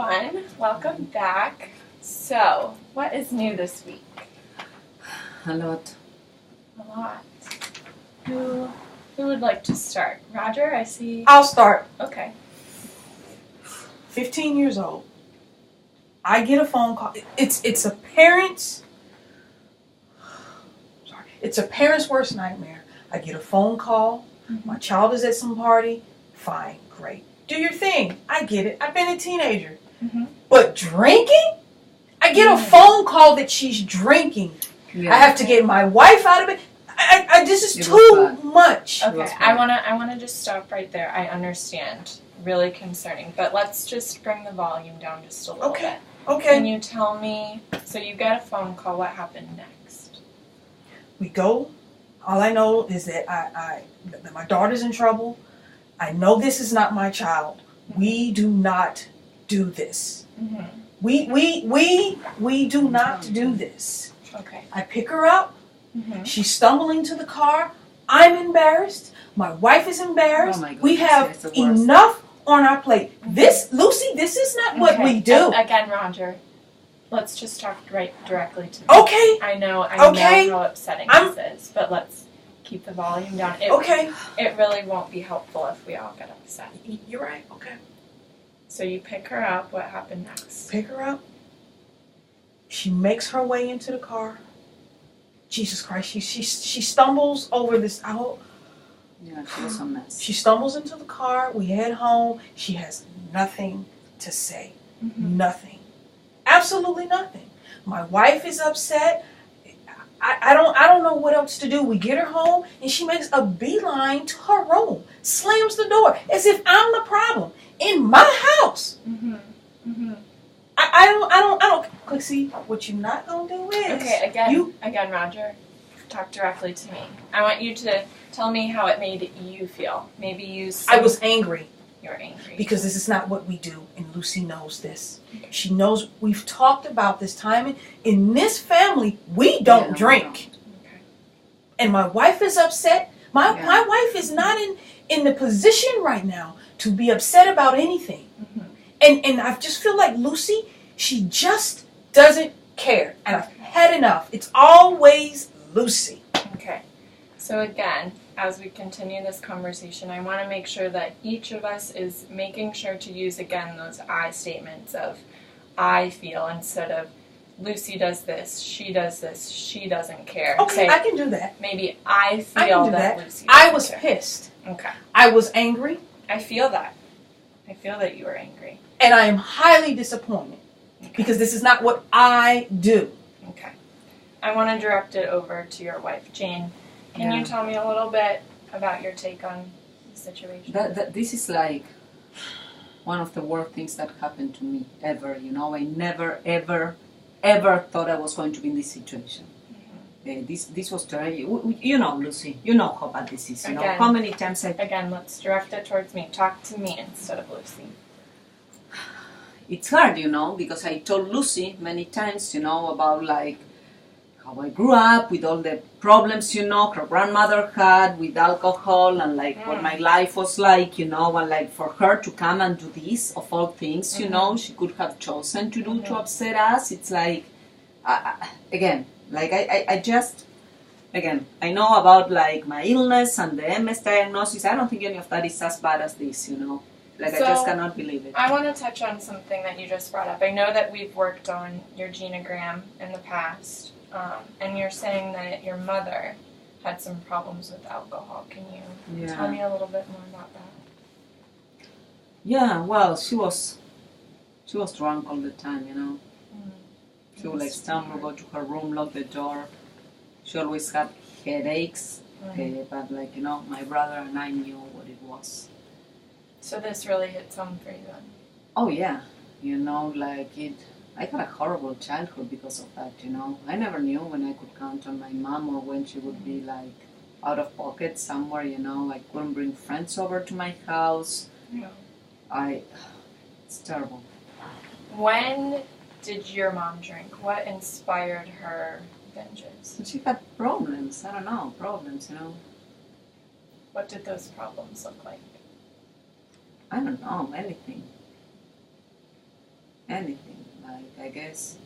everyone. Welcome back. So, what is new this week? A lot. A lot. Who would like to start? Roger, I see. I'll start. Okay. 15 years old. I get a phone call. It's a parent's. Sorry. It's a parent's worst nightmare. I get a phone call. Mm-hmm. My child is at some party. Fine, great. Do your thing. I get it. I've been a teenager. Mm-hmm. But drinking? I get a phone call that she's drinking. Yeah. I have to get my wife out of it. This is too much. Okay, I wanna just stop right there. I understand. Really concerning. But let's just bring the volume down just a little bit. Okay. Can you tell me, so you get a phone call, what happened next? We go. All I know is that that my daughter's in trouble. I know this is not my child. We do not do this. Mm-hmm. We do not do this. Okay. I pick her up. Mm-hmm. She's stumbling to the car. I'm embarrassed. My wife is embarrassed. Oh my goodness, we have that's the worst. enough on our plate. This, Lucy, this is not what we do. Again, Roger, let's just talk directly to me. Okay. I know Okay. how upsetting this is, but let's keep the volume down. Okay. It really won't be helpful if we all get upset. You're right. Okay. So you pick her up. What happened next? Pick her up. She makes her way into the car. Jesus Christ, she stumbles over this out. Yeah, she was a mess. She stumbles into the car. We head home. She has nothing to say. Mm-hmm. Nothing. Absolutely nothing. My wife is upset. I don't know what else to do. We get her home and she makes a beeline to her room. Slams the door as if I'm the problem. In my house. Mm-hmm. Mm-hmm. I don't. Look, see, what you're not gonna do is Okay, again, Roger, talk directly to me. I want you to tell me how it made you feel. Maybe you. I was angry You're angry because this is not what we do, and Lucy knows this. She knows we've talked about this time. In this family, we don't drink, Okay. and my wife is upset. My wife is not in the position right now to be upset about anything. Mm-hmm. And I just feel like Lucy, she just doesn't care. And I've had enough. It's always Lucy. Okay. So again, as we continue this conversation, I want to make sure that each of us is making sure to use again those I statements of I feel instead of Lucy does this, she doesn't care. Okay, I can do that. Maybe I feel I can do that that. Lucy I was doesn't care. pissed. Okay. I was angry. I feel that. I feel that you were angry. And I am highly disappointed because this is not what I do. Okay. I want to direct it over to your wife, Jane. Can Yeah. you tell me a little bit about your take on the situation? This is like one of the worst things that happened to me ever. You know, I never, ever, ever thought I was going to be in this situation. This was terrible. You know, Lucy, you know how bad this is. You know Again. how many times I. Again, let's direct it towards me. Talk to me instead of Lucy. It's hard, you know, because I told Lucy many times, you know, about like how I grew up with all the problems, you know, her grandmother had with alcohol and like what my life was like, you know, and like for her to come and do this, of all things, you know, she could have chosen to do to upset us. It's like, again, like I just, again, I know about like my illness and the MS diagnosis. I don't think any of that is as bad as this, you know. Like, So, I just cannot believe it. I want to touch on something that you just brought up. I know that we've worked on your genogram in the past, and you're saying that your mother had some problems with alcohol. Can you tell me a little bit more about that? Yeah, well, she was drunk all the time, you know. She would like stumble, go to her room, lock the door. She always had headaches, but like, you know, my brother and I knew what it was. So this really hits home for you then? Oh yeah, you know, like I had a horrible childhood because of that, you know. I never knew when I could count on my mom or when she would be like out of pocket somewhere, you know. I couldn't bring friends over to my house. Yeah. It's terrible. When did your mom drink? What inspired her binges? She had problems, I don't know, you know. What did those problems look like? I don't know, anything. anything. Like, I guess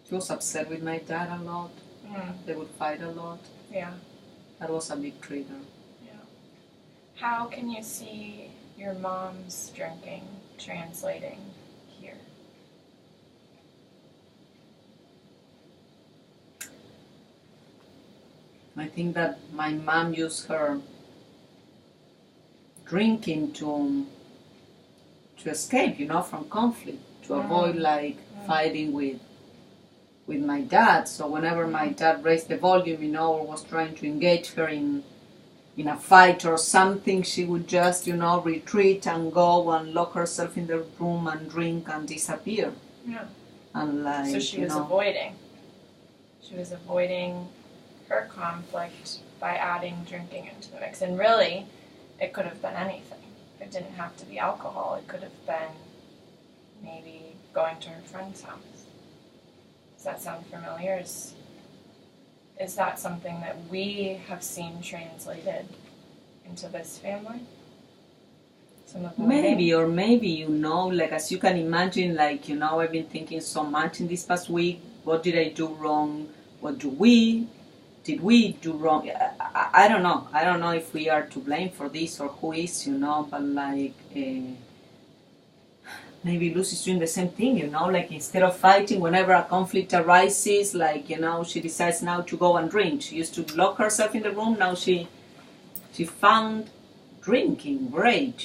she was upset with my dad a lot. They would fight a lot. Yeah. That was a big trigger. Yeah. How can you see your mom's drinking translating here? I think that my mom used her drinking to escape, from conflict, to avoid fighting with my dad. So whenever my dad raised the volume, or was trying to engage her in a fight or something, she would just, retreat and go and lock herself in the room and drink and disappear. Yeah. And so she was avoiding. She was avoiding her conflict by adding drinking into the mix. And really, it could have been anything. It didn't have to be alcohol. It could have been maybe going to her friend's house. Does that sound familiar? Is that something that we have seen translated into this family? Maybe, or maybe, as you can imagine, I've been thinking so much in this past week. What did I do wrong? What did we do wrong? I don't know. I don't know if we are to blame for this or who is, but maybe Lucy's doing the same thing, instead of fighting whenever a conflict arises, she decides now to go and drink. She used to lock herself in the room, now she found drinking great,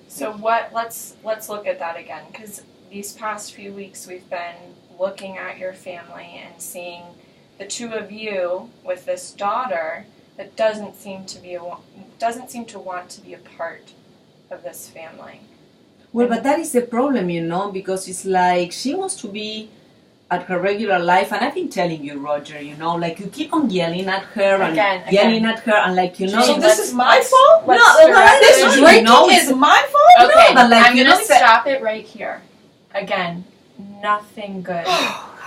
So let's look at that again, because these past few weeks we've been looking at your family and seeing the two of you with this daughter that doesn't seem to want to be a part of this family. Well, but that is the problem, because it's like she wants to be at her regular life, and I've been telling you, Roger, you keep on yelling at her and yelling at her, and So this is my fault? This drinking is my fault? Okay, no, but I'm going to stop it right here. Again, nothing good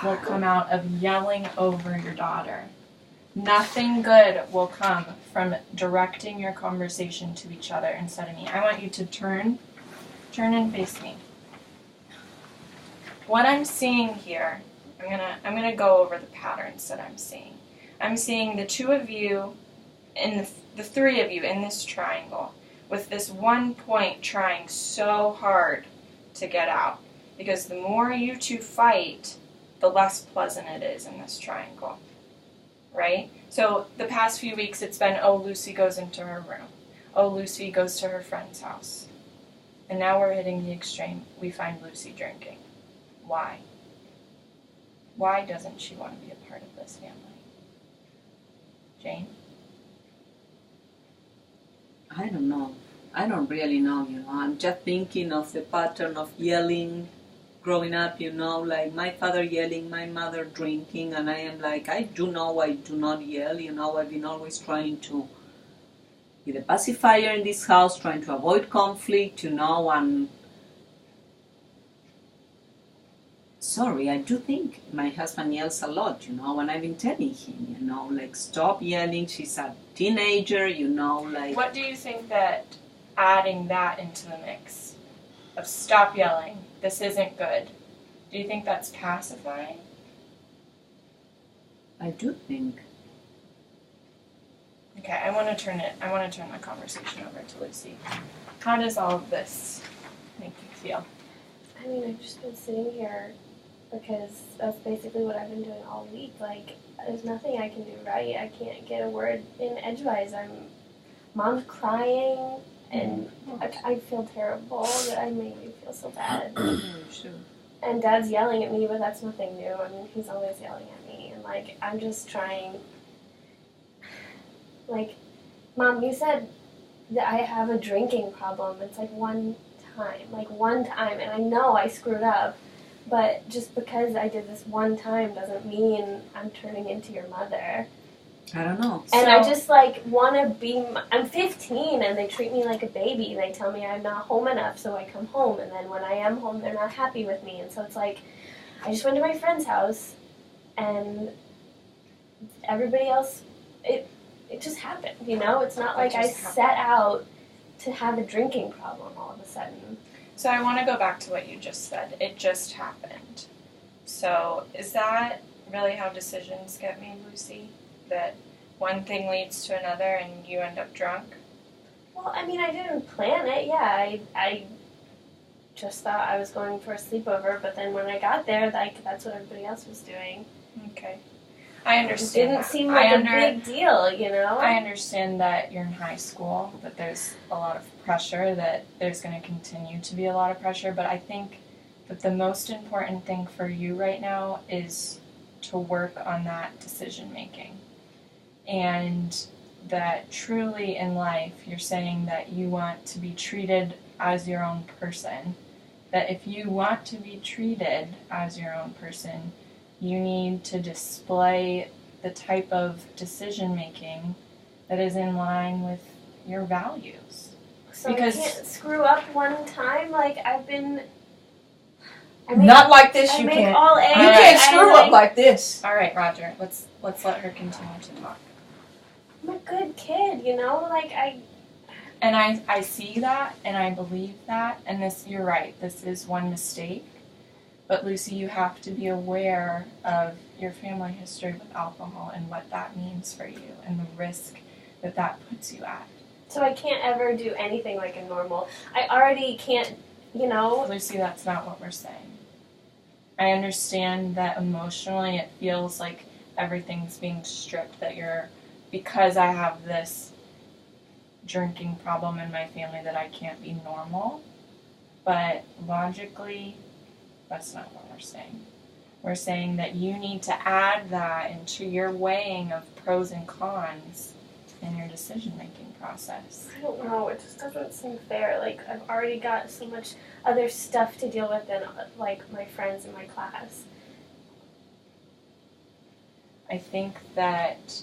will come out of yelling over your daughter. Nothing good will come from directing your conversation to each other instead of me. I want you to turn and face me. What I'm seeing here, I'm gonna go over the patterns that I'm seeing. I'm seeing the two of you, the three of you in this triangle, with this one point trying so hard to get out. Because the more you two fight, the less pleasant it is in this triangle. Right? So the past few weeks it's been, oh, Lucy goes into her room. Oh, Lucy goes to her friend's house. And now we're hitting the extreme. We find Lucy drinking. Why? Why doesn't she want to be a part of this family? Jane? I don't know. I don't really know, I'm just thinking of the pattern of yelling growing up, my father yelling, my mother drinking, and I am like, I do not yell, I've been always trying to be the pacifier in this house, trying to avoid conflict, and sorry, I do think my husband yells a lot, and I've been telling him, stop yelling, she's a teenager, What do you think that adding that into the mix of stop yelling, this isn't good, do you think that's pacifying? I do think. Okay, I want to turn the conversation over to Lucy. How does all of this make you feel? I mean, I've just been sitting here because that's basically what I've been doing all week. There's nothing I can do right. I can't get a word in edgewise. Mom's crying, and I feel terrible. That I made me feel so bad. Sure. And Dad's yelling at me, but that's nothing new. I mean, he's always yelling at me, and I'm just trying. Mom, you said that I have a drinking problem. It's one time, and I know I screwed up, but just because I did this one time doesn't mean I'm turning into your mother. I don't know. And I just want to be, I'm 15 and they treat me like a baby. They tell me I'm not home enough, so I come home, and then when I am home, they're not happy with me. And so it's I just went to my friend's house, and everybody else, it just happened, It's not like I set out to have a drinking problem all of a sudden. So I want to go back to what you just said. It just happened. So is that really how decisions get made, Lucy? That one thing leads to another and you end up drunk? Well, I mean, I didn't plan it. Yeah, I just thought I was going for a sleepover, but then when I got there, like that's what everybody else was doing. Okay. I understand. It didn't that. seem like a big deal, you know? I understand that you're in high school, that there's a lot of pressure, that there's going to continue to be a lot of pressure, but I think that the most important thing for you right now is to work on that decision making. And that truly in life, you're saying that you want to be treated as your own person. That if you want to be treated as your own person, you need to display the type of decision making that is in line with your values. So Because- I can't screw up one time. Like I make, Not like this, I you make can't. all A's. You can't screw up like this. All right, Roger, let's let her continue to talk. I'm a good kid, you know. Like And I see that and I believe that, and this, you're right, this is one mistake. But Lucy, you have to be aware of your family history with alcohol and what that means for you and the risk that that puts you at. So I can't ever do anything like a normal. I already can't, you know. Lucy, that's not what we're saying. I understand that emotionally it feels like everything's being stripped, that because I have this drinking problem in my family that I can't be normal. But logically, that's not what we're saying. We're saying that you need to add that into your weighing of pros and cons in your decision-making process. I don't know. It just doesn't seem fair. Like I've already got so much other stuff to deal with than like my friends in my class. I think that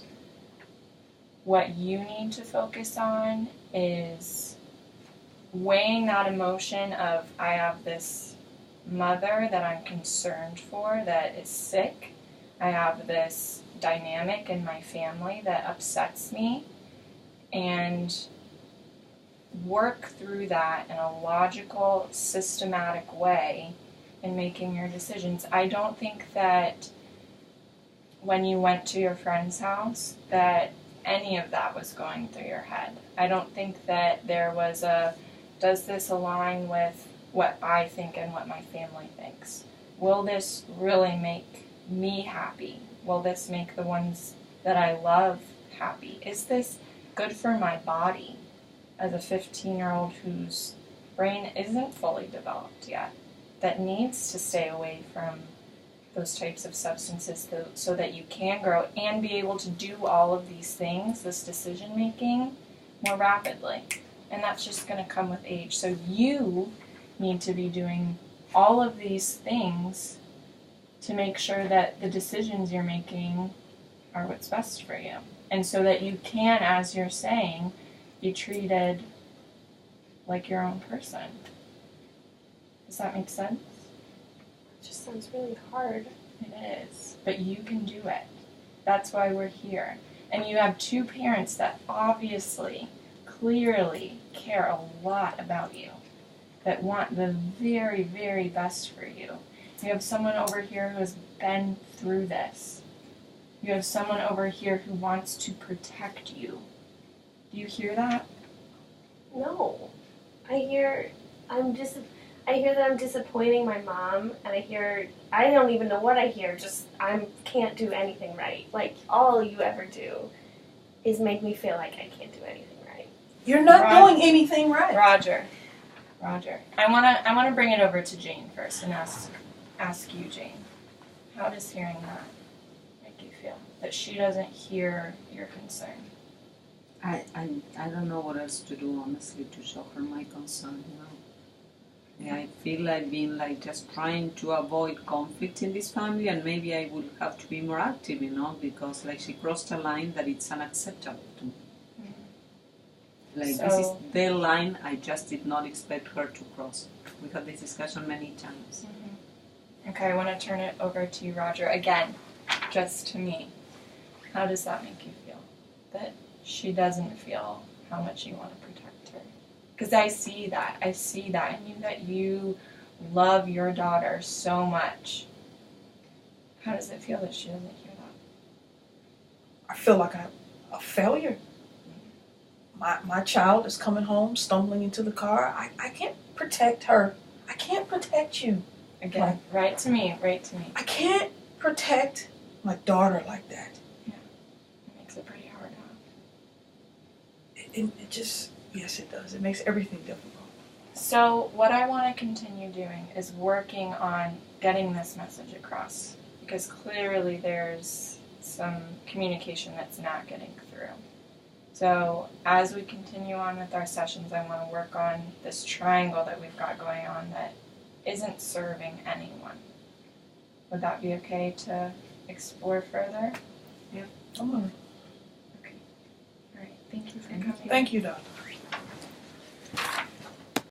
what you need to focus on is weighing that emotion of, I have this mother that I'm concerned for that is sick. I have this dynamic in my family that upsets me, and work through that in a logical, systematic way in making your decisions. I don't think that when you went to your friend's house that any of that was going through your head. I don't think that there was does this align with what I think and what my family thinks? Will this really make me happy? Will this make the ones that I love happy? Is this good for my body as a 15-year-old whose brain isn't fully developed yet, that needs to stay away from those types of substances so that you can grow and be able to do all of these things, this decision making, more rapidly? And that's just going to come with age. So you need to be doing all of these things to make sure that the decisions you're making are what's best for you. And so that you can, as you're saying, be treated like your own person. Does that make sense? It just sounds really hard. It is. But you can do it. That's why we're here. And you have two parents that obviously, clearly care a lot about you, that want the very, very best for you. You have someone over here who has been through this. You have someone over here who wants to protect you. Do you hear that? No. I hear that I'm disappointing my mom, and I don't even know what I hear, just I can't do anything right. Like, all you ever do is make me feel like I can't do anything right. You're not Right. doing anything right. Roger. I wanna bring it over to Jane first and ask you, Jane. How does hearing that make you feel? That she doesn't hear your concern? I don't know what else to do, honestly, to show her my concern, you know. Yeah, I feel like being like just trying to avoid conflict in this family, and maybe I would have to be more active, you know, because like she crossed a line that it's unacceptable to me. Like this is So- the line I just did not expect her to cross. We had this discussion many times. Okay, I want to turn it over to you, Roger. Again, just to me. How does that make you feel? That she doesn't feel how much you want to protect her? Because I see that in you, that you love your daughter so much. How does it feel that she doesn't hear that? I feel like I'm a failure. My child is coming home, stumbling into the car. I can't protect her. I can't protect you. Again, right to me. I can't protect my daughter like that. It makes it pretty hard, huh? It just, yes, it does. It makes everything difficult. So what I want to continue doing is working on getting this message across, because clearly there's some communication that's not getting through. So as we continue on with our sessions, I want to work on this triangle that we've got going on that isn't serving anyone. Would that be okay to explore further? Come on. Okay. All right. Thank you for coming. Thank you, doctor.